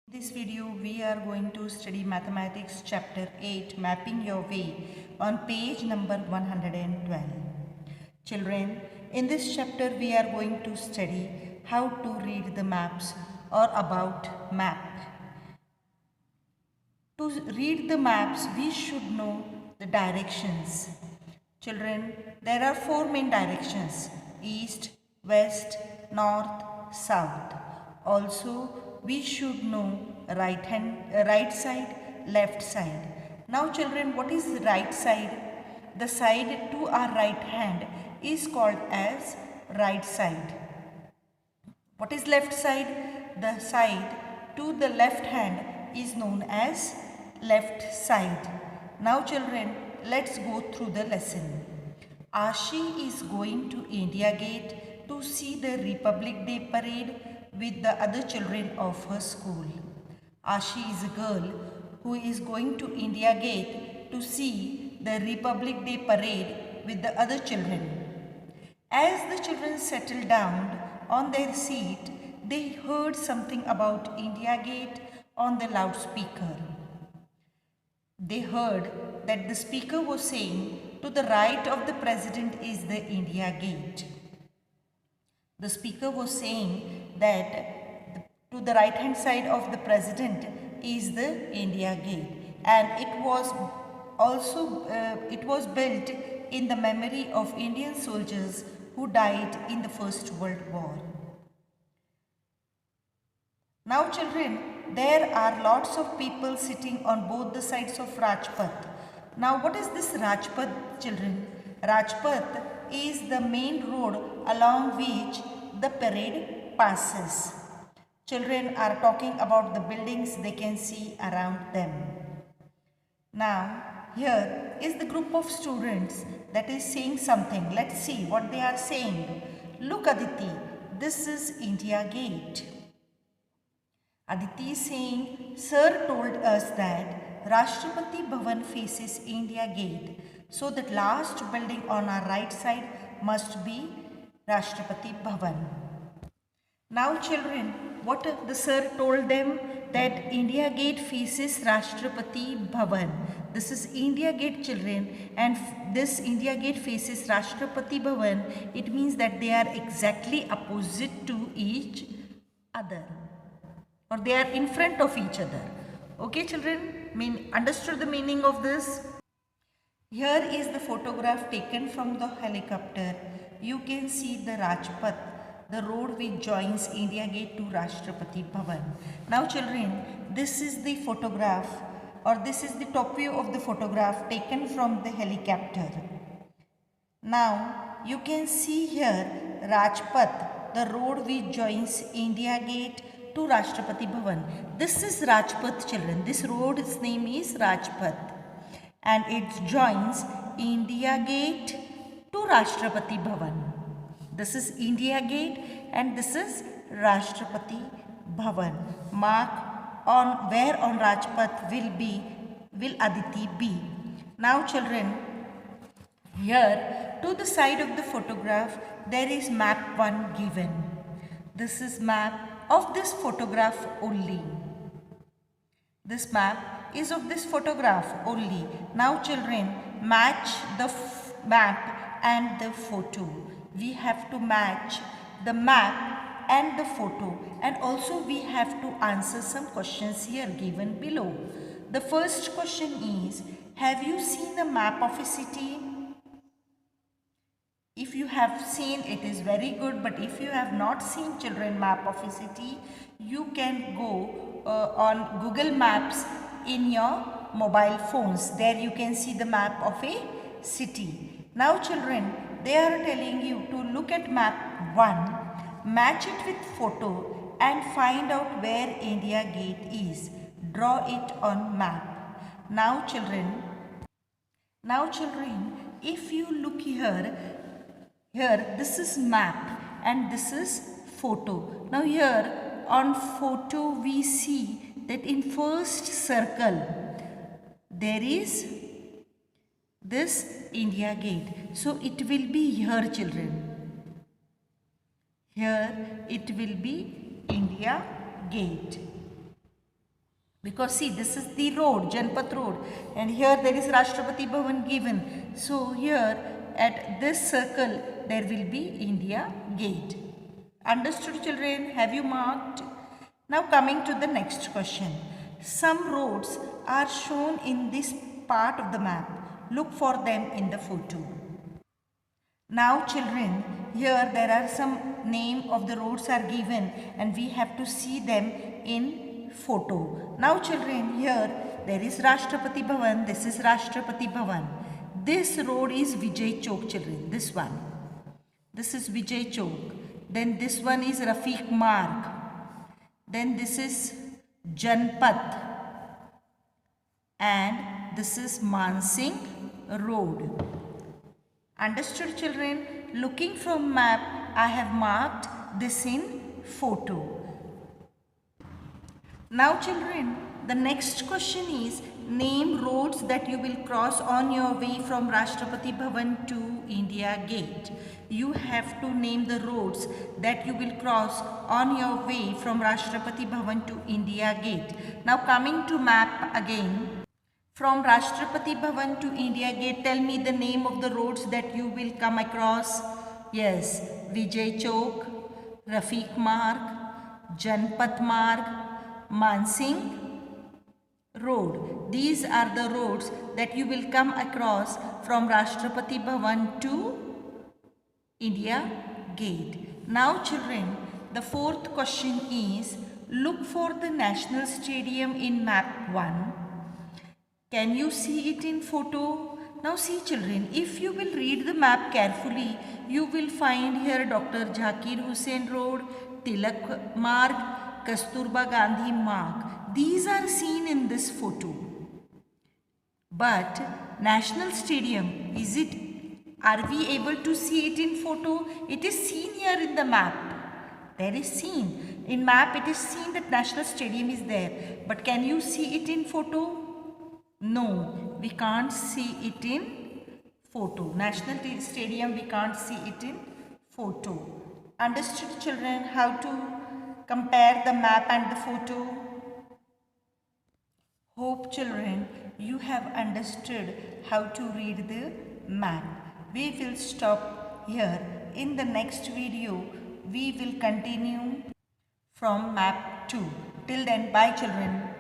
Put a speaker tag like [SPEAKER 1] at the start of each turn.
[SPEAKER 1] In this video we are going to study mathematics chapter 8 mapping your way on page number 112. Children, in this chapter we are going to study how to read the maps or about map. To read the maps we should know the directions. Children, there are four main directions: east, west, north, south. Also, we should know right side, left side. Now children, what is right side? The side to our right hand is called as right side. What is left side? The side to the left hand is known as left side. Now children, let's go through the lesson. Ashi is going to India Gate to see the Republic Day parade with the other children of her school. Ashi is a girl who is going to India Gate to see the Republic Day parade with the other children. As the children settled down on their seat, they heard something about India Gate on the loudspeaker. They heard that the speaker was saying, "To the right of the president is the India Gate." The speaker was saying that to the right hand side of the president is the India Gate, and it was built in the memory of Indian soldiers who died in the First World War. Now children, there are lots of people sitting on both the sides of Rajpath. Now what is this Rajpath, children? Rajpath is the main road along which the parade passes. Children are talking about the buildings they can see around them. Now here is the group of students that is saying something. Let's see what they are saying. Look Aditi, this is India Gate. Aditi is saying, "Sir told us that Rashtrapati Bhavan faces India Gate, so that last building on our right side must be Rashtrapati Bhavan." Now children, what the sir told them? That India Gate faces Rashtrapati Bhavan. This is India Gate, children, and this India Gate faces Rashtrapati Bhavan. It means that they are exactly opposite to each other, or they are in front of each other. Okay children, understood the meaning of this? Here is the photograph taken from the helicopter. You can see the Rajpath, the road which joins India Gate to Rashtrapati Bhavan. Now children, this is the photograph, or this is the top view of the photograph taken from the helicopter. Now you can see here Rajpath, the road which joins India Gate to Rashtrapati Bhavan. This is Rajpath, children. This road's name is Rajpath, and it joins India Gate to Rashtrapati Bhavan. This is India Gate and this is Rashtrapati Bhavan. Mark on where on Rajpath will Aditi be. Now children, here to the side of the photograph there is map 1 given. This is map of this photograph only. This map is of this photograph only. Now children, match the map and the photo. We have to match the map and the photo, and also we have to answer some questions here given below. The first question is, have you seen the map of a city? If you have seen, it is very good, but if you have not seen, children, map of a city, you can go on Google Maps in your mobile phones. There you can see the map of a city. Now children, they are telling you to look at map 1, match it with photo and find out where India Gate is. Draw it on map. Now children, if you look here this is map and this is photo. Now here on photo we see that in first circle there is this India Gate. So it will be here, children. Here it will be India Gate. Because see, this is the road, Janpat Road, and here there is Rashtrapati Bhavan given. So here at this circle there will be India Gate. Understood, children? Have you marked? Now coming to the next question. Some roads are shown in this part of the map. Look for them in the photo. Now children, here there are some name of the roads are given and we have to see them in photo. Now children, here there is Rashtrapati Bhavan, this is Rashtrapati Bhavan. This road is Vijay Chowk, children, this one. This is Vijay Chowk. Then this one is Rafiq Marg. Then this is Janpat. And this is Mansingh Road. Understood, children? Looking from map, I have marked this in photo. Now children, the next question is name roads that you will cross on your way from Rashtrapati Bhavan to India Gate. You have to name the roads that you will cross on your way from Rashtrapati Bhavan to India Gate. Now coming to map again. From Rashtrapati Bhavan to India Gate, tell me the name of the roads that you will come across. Yes, Vijay Chowk, Rafiq Marg, Janpat Marg, Mansingh Road. These are the roads that you will come across from Rashtrapati Bhavan to India Gate. Now children, the fourth question is look for the National Stadium in map 1. Can you see it in photo? Now see children, if you will read the map carefully, you will find here Dr. Zakir Hussain Road, Tilak Marg, Kasturba Gandhi Marg. These are seen in this photo. But National Stadium, are we able to see it in photo? It is seen here in the map. There is seen. In map it is seen that National Stadium is there. But can you see it in photo? No, we can't see it in photo. National Stadium, we can't see it in photo. Understood, children, how to compare the map and the photo? Hope, children, you have understood how to read the map. We will stop here. In the next video, we will continue from map 2. Till then, bye children.